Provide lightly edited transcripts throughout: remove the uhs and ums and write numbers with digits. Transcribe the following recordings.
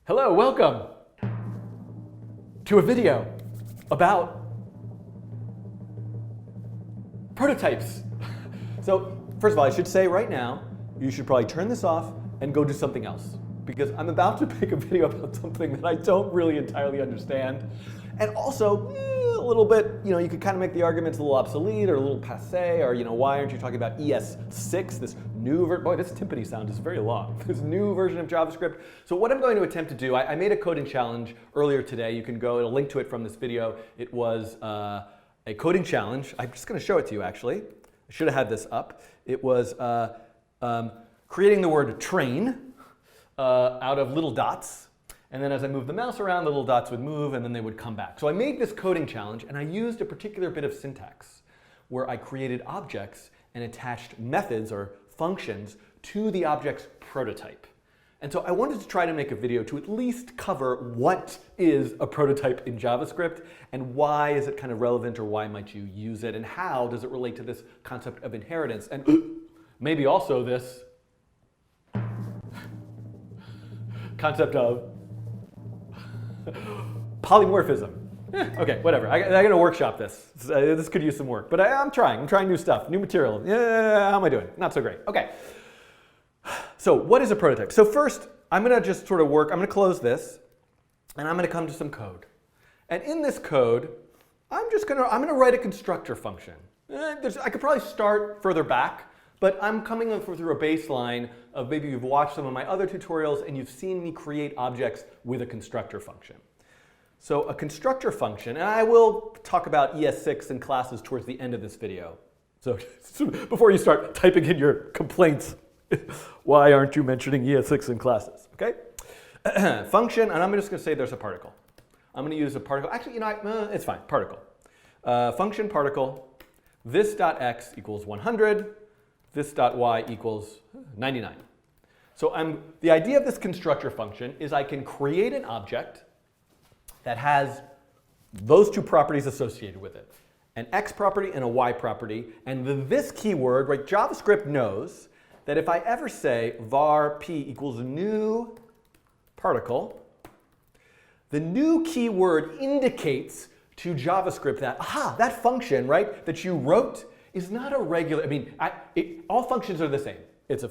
Hello, welcome to a video about prototypes. So first of all, I should say right now, you should probably turn this off and go do something else, because I'm about to make a video about something that I don't really entirely understand. And also, a little bit, you could kind of make the argument it's a little obsolete or a little passé, or why aren't you talking about ES6, this new version? Boy, this timpani sound is very long. This new version of JavaScript. So what I'm going to attempt to do, I made a coding challenge earlier today. You can go, it'll link to it from this video. It was a coding challenge. I'm just going to show it to you, actually. I should have had this up. It was creating the word train out of little dots. And then as I moved the mouse around, the little dots would move and then they would come back. So I made this coding challenge and I used a particular bit of syntax where I created objects and attached methods or functions to the object's prototype. And so I wanted to try to make a video to at least cover what is a prototype in JavaScript and why is it kind of relevant, or why might you use it, and how does it relate to this concept of inheritance, and maybe also this concept of polymorphism. Okay, whatever. I got to workshop this. This could use some work, but I'm trying. I'm trying new stuff, new material. Yeah, how am I doing? Not so great. Okay. So what is a prototype? So first, I'm going to just sort of work. I'm going to close this, and I'm going to come to some code. And in this code, I'm going to write a constructor function. I could probably start further back, but I'm coming through a baseline of maybe you've watched some of my other tutorials and you've seen me create objects with a constructor function. So a constructor function, and I will talk about ES6 and classes towards the end of this video. So before you start typing in your complaints, why aren't you mentioning ES6 and classes? Okay? Function, and I'm just going to say there's a particle. I'm going to use a particle. Actually, it's fine. Particle. Function particle. This dot x equals 100. This dot y equals 99. So the idea of this constructor function is I can create an object that has those two properties associated with it, an x property and a y property, and this keyword, right? JavaScript knows that if I ever say var p equals new particle, the new keyword indicates to JavaScript that, that function, right, that you wrote is not a regular, all functions are the same. It's a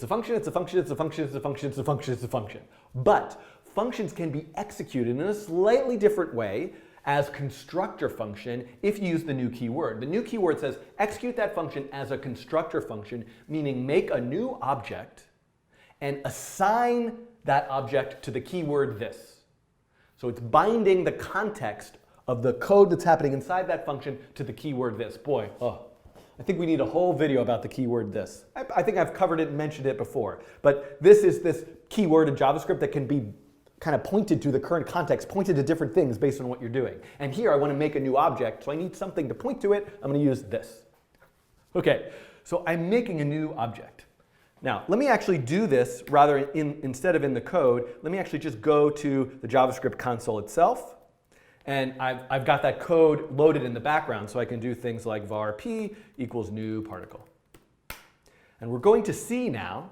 function, it's a function, it's a function, it's a function, it's a function, it's a function. But functions can be executed in a slightly different way as constructor function if you use the new keyword. The new keyword says execute that function as a constructor function, meaning make a new object and assign that object to the keyword this. So it's binding the context of the code that's happening inside that function to the keyword this. Boy, I think we need a whole video about the keyword this. I think I've covered it and mentioned it before. But this is this keyword in JavaScript that can be kind of pointed to the current context, pointed to different things based on what you're doing. And here I want to make a new object, so I need something to point to it. I'm going to use this. Okay, so I'm making a new object. Now, let me actually do this instead of in the code. Let me actually just go to the JavaScript console itself. And I've got that code loaded in the background, so I can do things like var p equals new particle. And we're going to see now,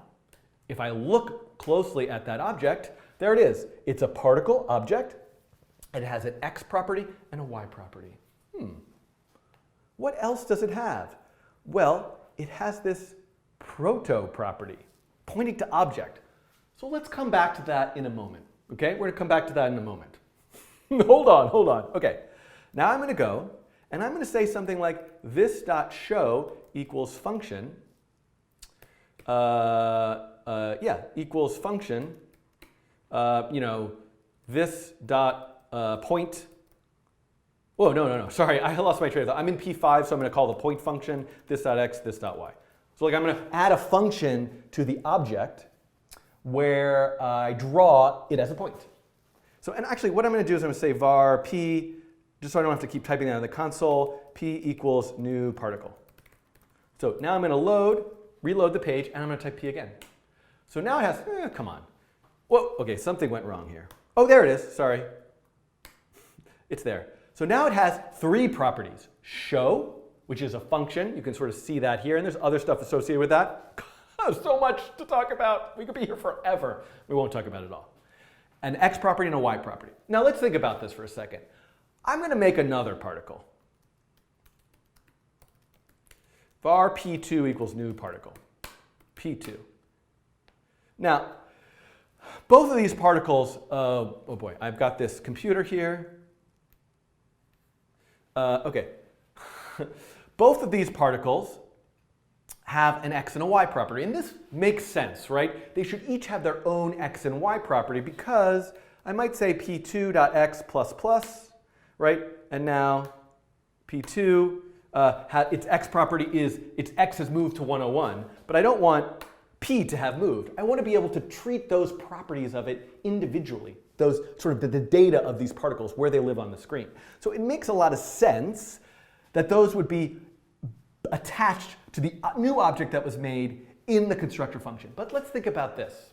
if I look closely at that object, there it is. It's a particle object. It has an x property and a y property. What else does it have? Well, it has this proto property, pointing to object. So let's come back to that in a moment. Okay, we're going to come back to that in a moment. Hold on. Okay, now I'm going to go and I'm going to say something like this dot show equals function. Equals function. This dot point. Oh, no. Sorry, I lost my train of thought. I'm in p5, so I'm going to call the point function this dot x, this dot y. So I'm going to add a function to the object where I draw it as a point. So, and actually what I'm going to do is I'm going to say var p, just so I don't have to keep typing that in the console, p equals new particle. So now I'm going to reload the page, and I'm going to type p again. So now it has, come on. Whoa, okay, something went wrong here. Oh, there it is, sorry. It's there. So now it has three properties. Show, which is a function. You can sort of see that here, and there's other stuff associated with that. There's so much to talk about. We could be here forever. We won't talk about it all. an x property and a y property. Now let's think about this for a second. I'm going to make another particle. Var p2 equals new particle, p2. Now, both of these particles, oh boy, I've got this computer here. Okay. Both of these particles have an x and a y property. And this makes sense, right? They should each have their own x and y property because I might say p2.x plus plus, right? And now p2, its x property is its x has moved to 101, but I don't want p to have moved. I want to be able to treat those properties of it individually, those sort of the data of these particles, where they live on the screen. So it makes a lot of sense that those would be attached to the new object that was made in the constructor function. But let's think about this.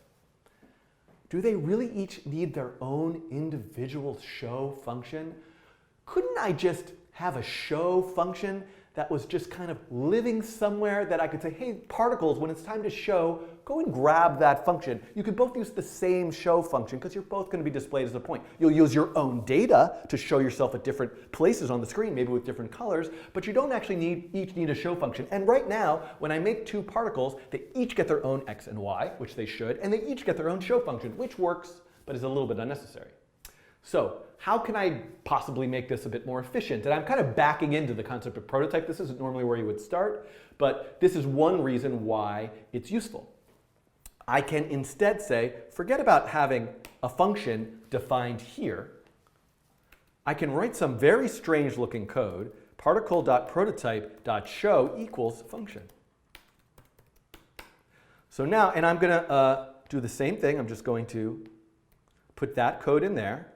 Do they really each need their own individual show function? Couldn't I just have a show function that was just kind of living somewhere that I could say, hey, particles, when it's time to show, go and grab that function. You could both use the same show function because you're both going to be displayed as a point. You'll use your own data to show yourself at different places on the screen, maybe with different colors, but you don't actually each need a show function. And right now, when I make two particles, they each get their own x and y, which they should, and they each get their own show function, which works, but is a little bit unnecessary. So how can I possibly make this a bit more efficient? And I'm kind of backing into the concept of prototype. This isn't normally where you would start, but this is one reason why it's useful. I can instead say, forget about having a function defined here. I can write some very strange looking code, particle.prototype.show equals function. So now, and I'm going to do the same thing. I'm just going to put that code in there.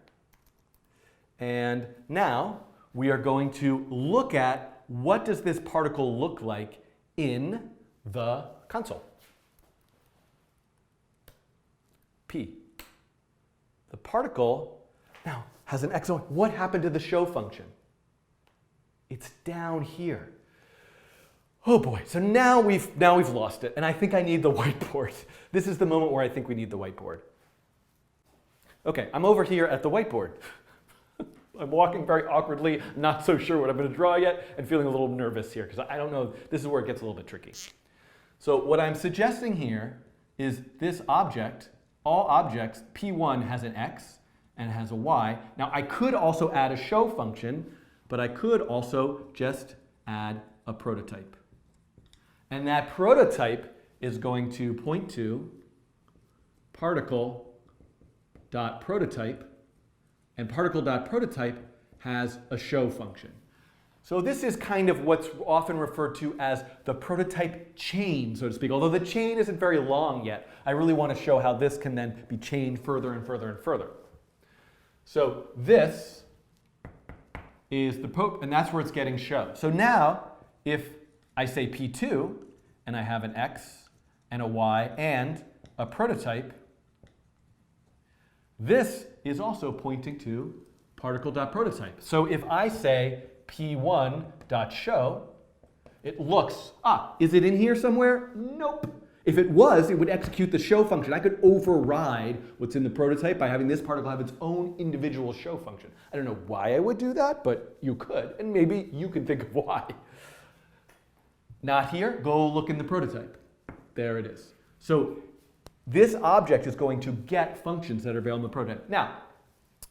And now we are going to look at what does this particle look like in the console. P. The particle now has an x and y. What happened to the show function? It's down here. Oh boy, so now we've lost it, and I think I need the whiteboard. This is the moment where I think we need the whiteboard. Okay, I'm over here at the whiteboard. I'm walking very awkwardly, not so sure what I'm going to draw yet, and feeling a little nervous here because I don't know. This is where it gets a little bit tricky. So what I'm suggesting here is this object, all objects, P1 has an x and has a y. Now I could also add a show function, but I could also just add a prototype. And that prototype is going to point to particle.prototype. And particle.prototype has a show function. So this is kind of what's often referred to as the prototype chain, so to speak. Although the chain isn't very long yet, I really want to show how this can then be chained further and further and further. So this is the and that's where it's getting show. So now, if I say P2, and I have an x and a y and a prototype, this is also pointing to particle.prototype. So if I say p1.show, it looks, is it in here somewhere? Nope. If it was, it would execute the show function. I could override what's in the prototype by having this particle have its own individual show function. I don't know why I would do that, but you could, and maybe you can think of why. Not here, go look in the prototype. There it is. So this object is going to get functions that are available in the prototype. Now,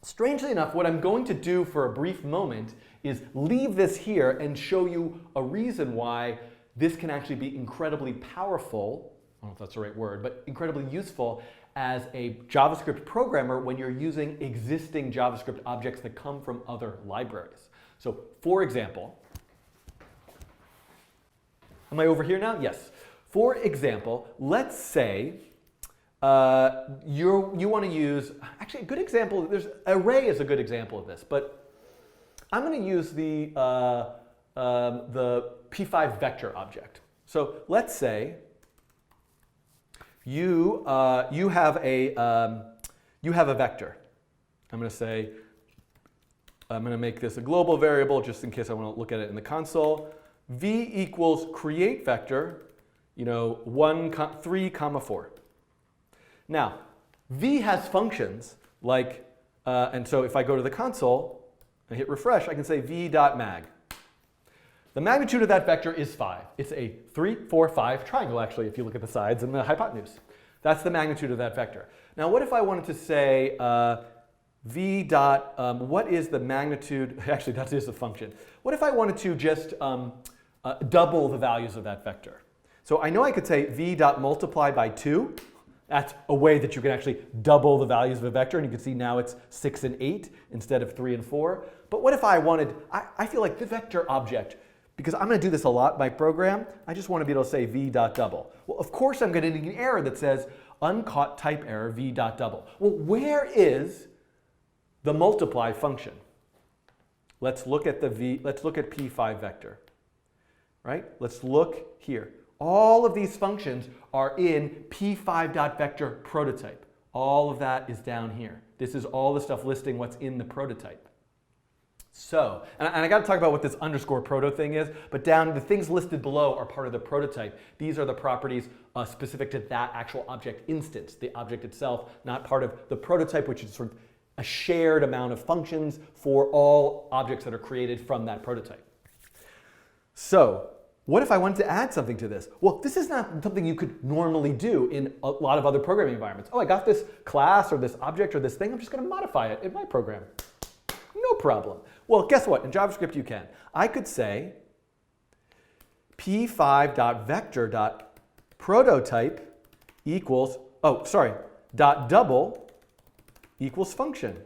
strangely enough, what I'm going to do for a brief moment is leave this here and show you a reason why this can actually be incredibly powerful, I don't know if that's the right word, but incredibly useful as a JavaScript programmer when you're using existing JavaScript objects that come from other libraries. So, for example, am I over here now? Yes. For example, let's say you want to use, actually a good example, array is a good example of this, but I'm going to use the p5 vector object. So let's say you have a vector. I'm going to say, I'm going to make this a global variable just in case I want to look at it in the console. V equals create vector, 3, 4. Now, V has functions and so if I go to the console and hit refresh, I can say v.mag. The magnitude of that vector is 5. It's a 3, 4, 5 triangle, actually, if you look at the sides and the hypotenuse. That's the magnitude of that vector. Now, what if I wanted to say what is the magnitude? Actually, that is a function. What if I wanted to just double the values of that vector? So I know I could say v.multiply by 2. That's a way that you can actually double the values of a vector, and you can see now it's 6 and 8 instead of 3 and 4. But what if I wanted, I feel like the vector object, because I'm going to do this a lot in my program, I just want to be able to say v.double. Well, of course I'm going to need an error that says uncaught type error v.double. Well, where is the multiply function? Let's look at let's look at p5 vector, right? Let's look here. All of these functions are in p5.vector prototype. All of that is down here. This is all the stuff listing what's in the prototype. So, and I got to talk about what this underscore proto thing is, but down the things listed below are part of the prototype. These are the properties specific to that actual object instance, the object itself, not part of the prototype, which is sort of a shared amount of functions for all objects that are created from that prototype. So, what if I wanted to add something to this? Well, this is not something you could normally do in a lot of other programming environments. Oh, I got this class or this object or this thing, I'm just going to modify it in my program. No problem. Well, guess what? In JavaScript you can. I could say p5.vector.prototype equals, .double equals function.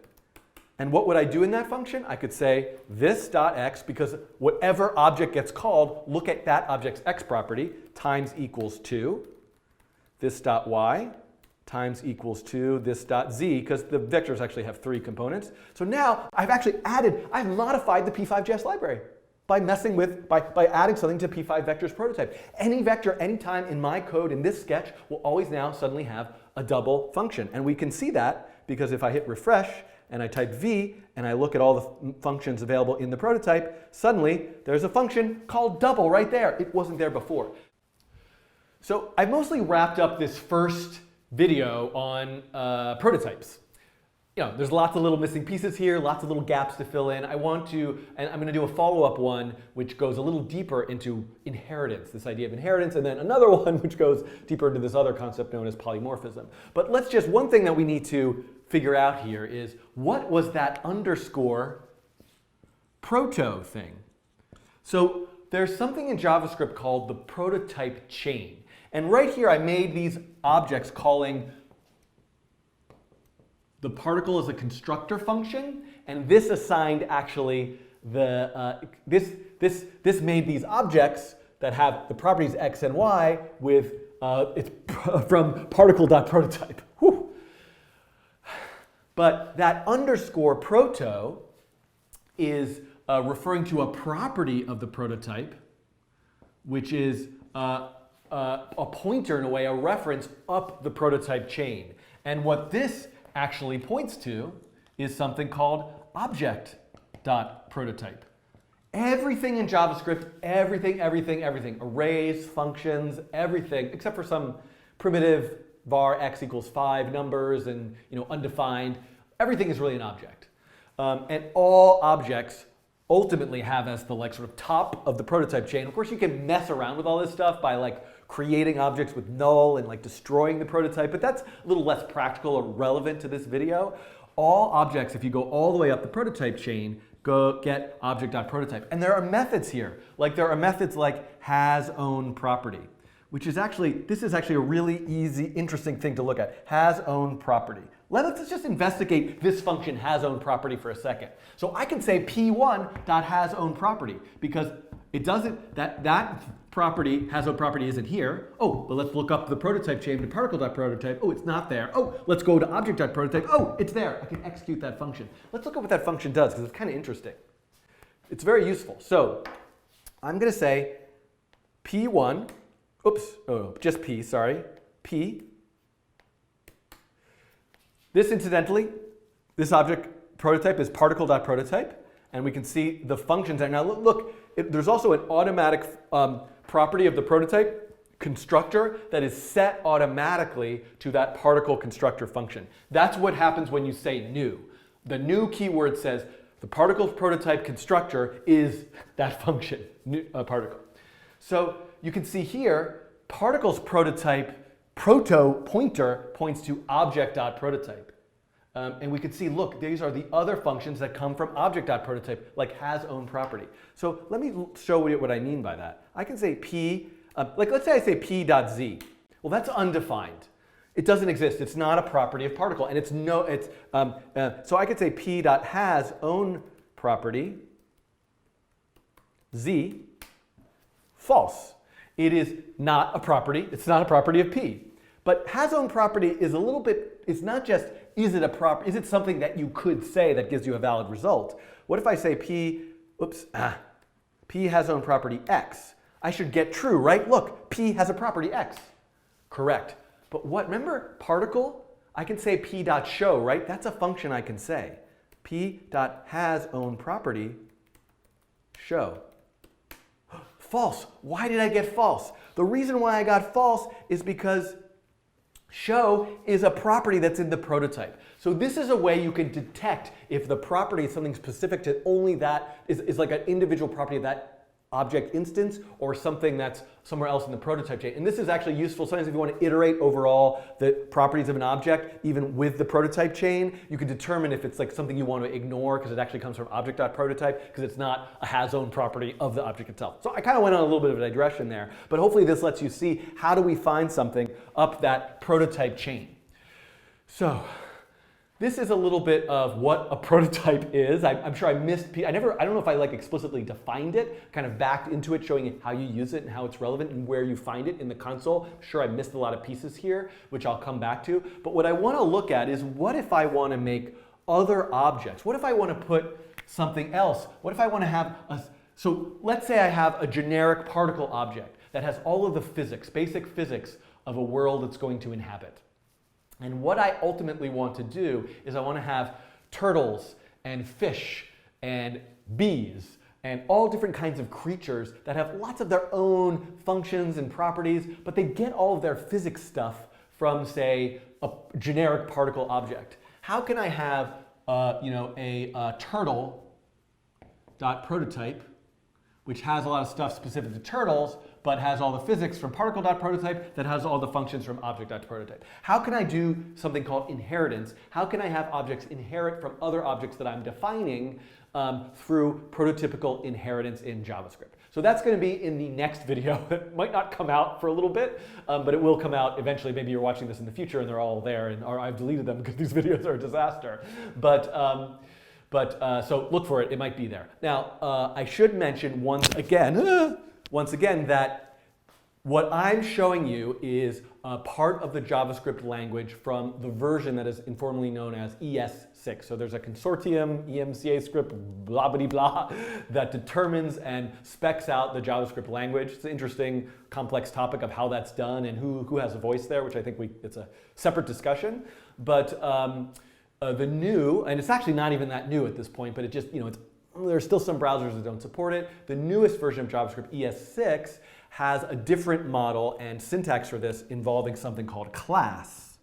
And what would I do in that function? I could say this.x, because whatever object gets called, look at that object's x property, times equals 2. This.y times equals 2, this.z, because the vectors actually have 3 components. So now I've modified the p5.js library by adding something to p5vector's prototype. Any vector, anytime in my code in this sketch will always now suddenly have a double function. And we can see that because if I hit refresh and I type v and I look at all the functions available in the prototype, suddenly there's a function called double right there. It wasn't there before. So I've mostly wrapped up this first video on prototypes. You know, there's lots of little missing pieces here, lots of little gaps to fill in. And I'm going to do a follow-up one which goes a little deeper into inheritance, this idea of inheritance, and then another one which goes deeper into this other concept known as polymorphism. But one thing that we need to figure out here is, what was that underscore proto thing? So there's something in JavaScript called the prototype chain. And right here I made these objects calling the particle as a constructor function, and this assigned actually this made these objects that have the properties x and y with it's from particle.prototype. Whew. But that underscore proto is referring to a property of the prototype, which is a pointer, in a way, a reference up the prototype chain. And what this actually points to is something called object.prototype. Everything in JavaScript, everything, arrays, functions, everything, except for some primitive var x equals 5 numbers and undefined, everything is really an object. And all objects ultimately have as the sort of top of the prototype chain. Of course, you can mess around with all this stuff by creating objects with null and destroying the prototype, but that's a little less practical or relevant to this video. All objects, if you go all the way up the prototype chain, go get object.prototype. And there are methods here. There are methods like hasOwnProperty, which is this is actually a really easy, interesting thing to look at. hasOwnProperty. Let's just investigate this function hasOwnProperty for a second. So I can say p1.hasOwnProperty because it doesn't, that property, hasOwnProperty isn't here. Oh, but let's look up the prototype chain to particle.prototype. Oh, it's not there. Oh, let's go to object.prototype. Oh, it's there. I can execute that function. Let's look at what that function does because it's kind of interesting. It's very useful. So I'm going to say p1, just p, sorry, p. This, incidentally, this object prototype is particle.prototype, and we can see the functions there. Now look, there's also an automatic property of the prototype constructor that is set automatically to that particle constructor function. That's what happens when you say new. The new keyword says the particle prototype constructor is that function, particle. So you can see here, particles prototype proto pointer points to object.prototype. And we could see, look, these are the other functions that come from object.prototype, like has own property. So let me show you what I mean by that. I can say p, like let's say I say p.z. Well, that's undefined. It doesn't exist. It's not a property of particle, and it's no. It's so I could say p.has own property z false. It is not a property. It's not a property of p. But has own property is a little bit. It's not just is it a property. Is it something that you could say that gives you a valid result? What if I say p? Oops. P has own property x. I should get true, right? Look, p has a property x. Correct. But what, remember particle? I can say p.show, right? That's a function I can say. P.has own property show. False. Why did I get false? The reason why I got false is because show is a property that's in the prototype. So this is a way you can detect if the property is something specific to only that, is like an individual property of that object instance or something that's somewhere else in the prototype chain. And this is actually useful sometimes if you want to iterate overall the properties of an object, even with the prototype chain, you can determine if it's like something you want to ignore because it actually comes from object.prototype because it's not a has own property of the object itself. So I kind of went on a little bit of a digression there, but hopefully this lets you see how do we find something up that prototype chain. So this is a little bit of what a prototype is. I'm sure I missed, I don't know if I like explicitly defined it, kind of backed into it, showing you how you use it and how it's relevant and where you find it in the console. I'm sure I missed a lot of pieces here, which I'll come back to. But what I want to look at is what if I want to make other objects? What if I want to put something else? What if I want to have so let's say I have a generic particle object that has all of the physics, basic physics of a world it's going to inhabit. And what I ultimately want to do is I want to have turtles and fish and bees and all different kinds of creatures that have lots of their own functions and properties, but they get all of their physics stuff from, say, a generic particle object. How can I have a turtle.prototype, which has a lot of stuff specific to turtles, but has all the physics from particle.prototype that has all the functions from object.prototype. How can I do something called inheritance? How can I have objects inherit from other objects that I'm defining through prototypical inheritance in JavaScript? So that's going to be in the next video. It might not come out for a little bit, but it will come out eventually. Maybe you're watching this in the future and they're all there, or I've deleted them because these videos are a disaster. So look for it. It might be there. Now, I should mention once again that what I'm showing you is a part of the JavaScript language from the version that is informally known as ES6. So there's a consortium, EMCA script, blah, blah, blah, that determines and specs out the JavaScript language. It's an interesting, complex topic of how that's done and who has a voice there, which I think it's a separate discussion. But the new, and it's actually not even that new at this point, but it just, there's still some browsers that don't support it. The newest version of JavaScript, ES6, has a different model and syntax for this involving something called class.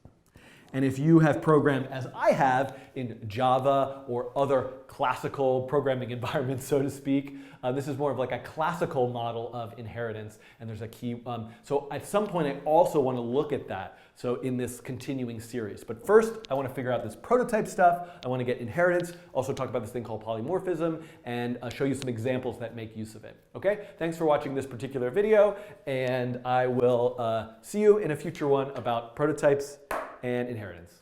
And if you have programmed, as I have, in Java or other classical programming environments, so to speak, this is more of like a classical model of inheritance. And there's a key. So at some point, I also want to look at that. So in this continuing series. But first, I want to figure out this prototype stuff. I want to get inheritance, also talk about this thing called polymorphism, and show you some examples that make use of it. Okay? Thanks for watching this particular video, and I will see you in a future one about prototypes and inheritance.